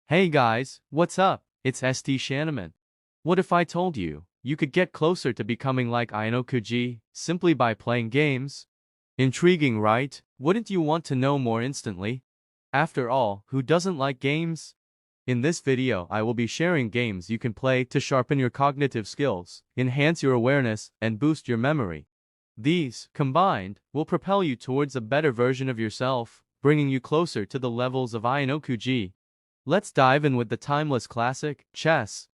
Hey guys, what's up? It's ST Shanaman. What if I told you, you could get closer to becoming like Ayanokouji, simply by playing games? Intriguing, right? Wouldn't you want to know more instantly? After all, who doesn't like games? In this video, I will be sharing games you can play to sharpen your cognitive skills, enhance your awareness, and boost your memory. These, combined, will propel you towards a better version of yourself, bringing you closer to the levels of Ayanokouji. Let's dive in with the timeless classic, chess.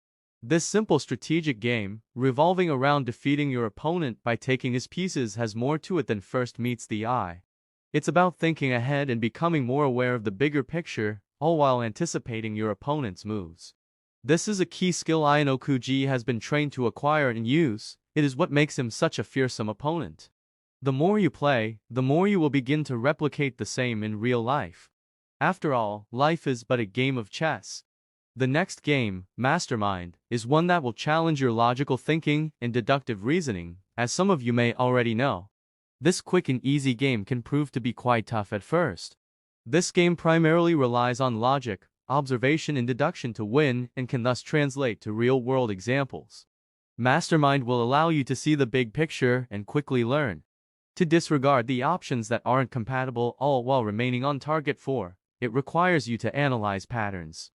This simple strategic game, revolving around defeating your opponent by taking his pieces, has more to it than first meets the eye. It's about thinking ahead and becoming more aware of the bigger picture, all while anticipating your opponent's moves. This is a key skill Ayanokouji has been trained to acquire and use. It is what makes him such a fearsome opponent. The more you play, the more you will begin to replicate the same in real life. After all, life is but a game of chess. The next game, Mastermind, is one that will challenge your logical thinking and deductive reasoning, as some of you may already know. This quick and easy game can prove to be quite tough at first. This game primarily relies on logic, observation and deduction to win, and can thus translate to real-world examples. Mastermind will allow you to see the big picture and quickly learn to disregard the options that aren't compatible, all while remaining on target for. It requires you to analyze patterns,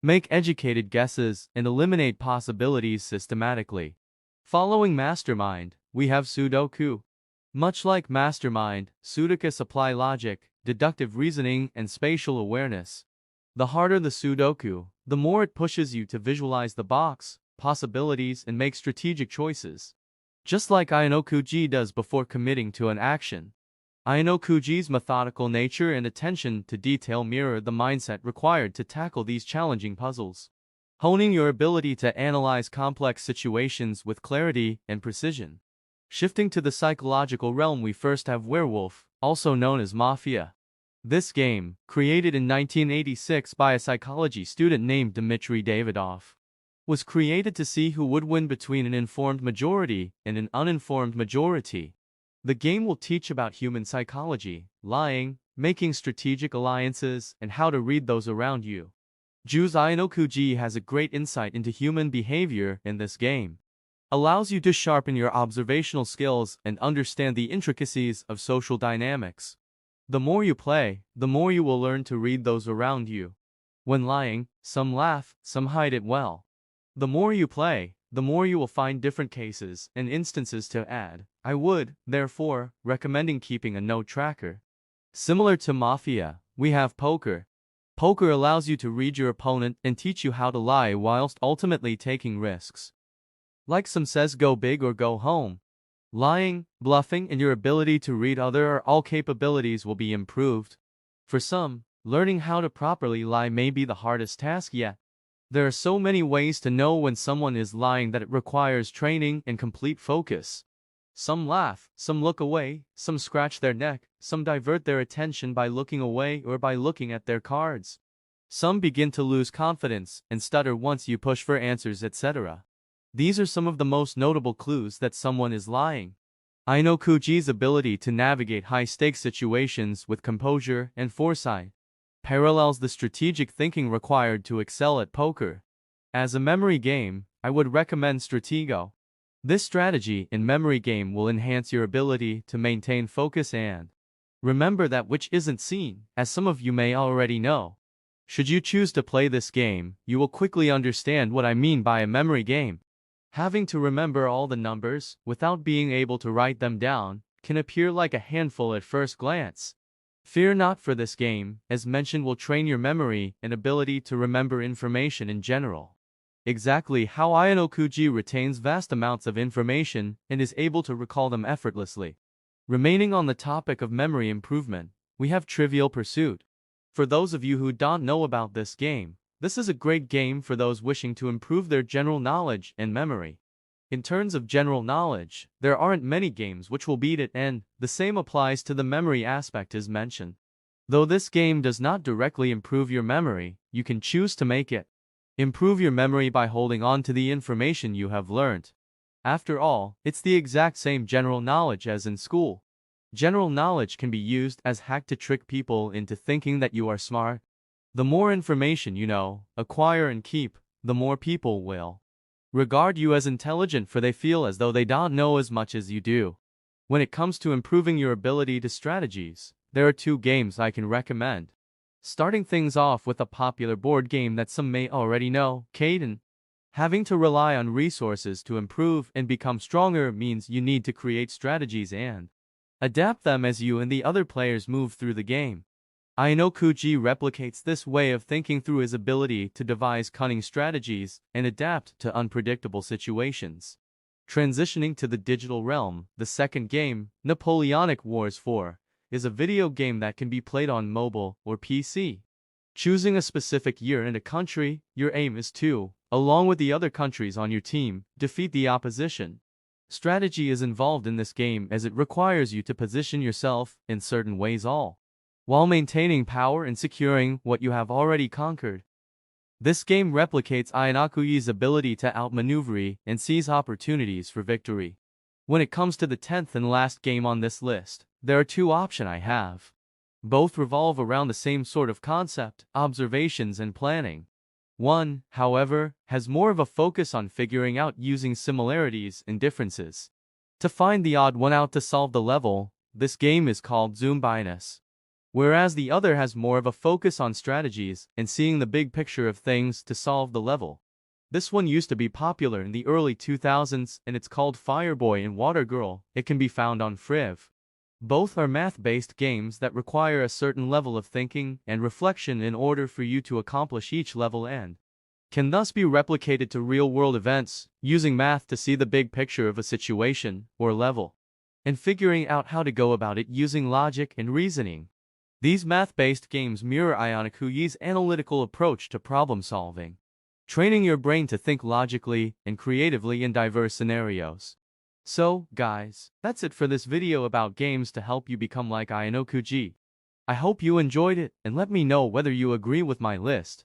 make educated guesses, and eliminate possibilities systematically. Following Mastermind, we have Sudoku. Much like Mastermind, Sudoku supply logic, deductive reasoning, and spatial awareness. The harder the Sudoku, the more it pushes you to visualize the box, possibilities, and make strategic choices. Just like Ayanokouji does before committing to an action. Ayanokouji's methodical nature and attention to detail mirror the mindset required to tackle these challenging puzzles, honing your ability to analyze complex situations with clarity and precision. Shifting to the psychological realm, we first have Werewolf, also known as Mafia. This game, created in 1986 by a psychology student named Dmitry Davidov, was created to see who would win between an informed majority and an uninformed majority. The game will teach about human psychology, lying, making strategic alliances, and how to read those around you. Ayanokouji has a great insight into human behavior in this game. Allows you to sharpen your observational skills and understand the intricacies of social dynamics. The more you play, the more you will learn to read those around you. When lying, some laugh, some hide it well. The more you play, the more you will find different cases and instances to add. I would, therefore, recommending keeping a note tracker. Similar to Mafia, we have poker. Poker allows you to read your opponent and teach you how to lie whilst ultimately taking risks. Like some says, go big or go home. Lying, bluffing, and your ability to read other all capabilities will be improved. For some, learning how to properly lie may be the hardest task yet. There are so many ways to know when someone is lying that it requires training and complete focus. Some laugh, some look away, some scratch their neck, some divert their attention by looking away or by looking at their cards. Some begin to lose confidence and stutter once you push for answers, etc. These are some of the most notable clues that someone is lying. Ayanokouji's ability to navigate high-stakes situations with composure and foresight parallels the strategic thinking required to excel at poker. As a memory game, I would recommend Stratego. This strategy and memory game will enhance your ability to maintain focus and remember that which isn't seen, as some of you may already know. Should you choose to play this game, you will quickly understand what I mean by a memory game. Having to remember all the numbers, without being able to write them down, can appear like a handful at first glance. Fear not, for this game, as mentioned, will train your memory and ability to remember information in general. Exactly how Ayanokouji retains vast amounts of information and is able to recall them effortlessly. Remaining on the topic of memory improvement, we have Trivial Pursuit. For those of you who don't know about this game, this is a great game for those wishing to improve their general knowledge and memory. In terms of general knowledge, there aren't many games which will beat it, and the same applies to the memory aspect as mentioned. Though this game does not directly improve your memory, you can choose to make it improve your memory by holding on to the information you have learned. After all, it's the exact same general knowledge as in school. General knowledge can be used as hack to trick people into thinking that you are smart. The more information you know, acquire and keep, the more people will regard you as intelligent, for they feel as though they don't know as much as you do. When it comes to improving your ability to strategies, there are 2 games I can recommend. Starting things off with a popular board game that some may already know, Catan. Having to rely on resources to improve and become stronger means you need to create strategies and adapt them as you and the other players move through the game. Ayanokouji replicates this way of thinking through his ability to devise cunning strategies and adapt to unpredictable situations. Transitioning to the digital realm, the second game, Napoleonic Wars 4, is a video game that can be played on mobile or PC. Choosing a specific year and a country, your aim is to, along with the other countries on your team, defeat the opposition. Strategy is involved in this game as it requires you to position yourself in certain ways all while maintaining power and securing what you have already conquered. This game replicates Ayanokouji's ability to outmaneuver and seize opportunities for victory. When it comes to the 10th and last game on this list, there are 2 options I have. Both revolve around the same sort of concept, observations and planning. One, however, has more of a focus on figuring out using similarities and differences to find the odd one out to solve the level. This game is called Zoombinis. Whereas the other has more of a focus on strategies and seeing the big picture of things to solve the level. This one used to be popular in the early 2000s and it's called Fireboy and Watergirl. It can be found on Friv. Both are math-based games that require a certain level of thinking and reflection in order for you to accomplish each level and can thus be replicated to real-world events, using math to see the big picture of a situation or level, and figuring out how to go about it using logic and reasoning. These math-based games mirror Ayanokouji's analytical approach to problem-solving, training your brain to think logically and creatively in diverse scenarios. So, guys, that's it for this video about games to help you become like Ayanokouji. I hope you enjoyed it, and let me know whether you agree with my list.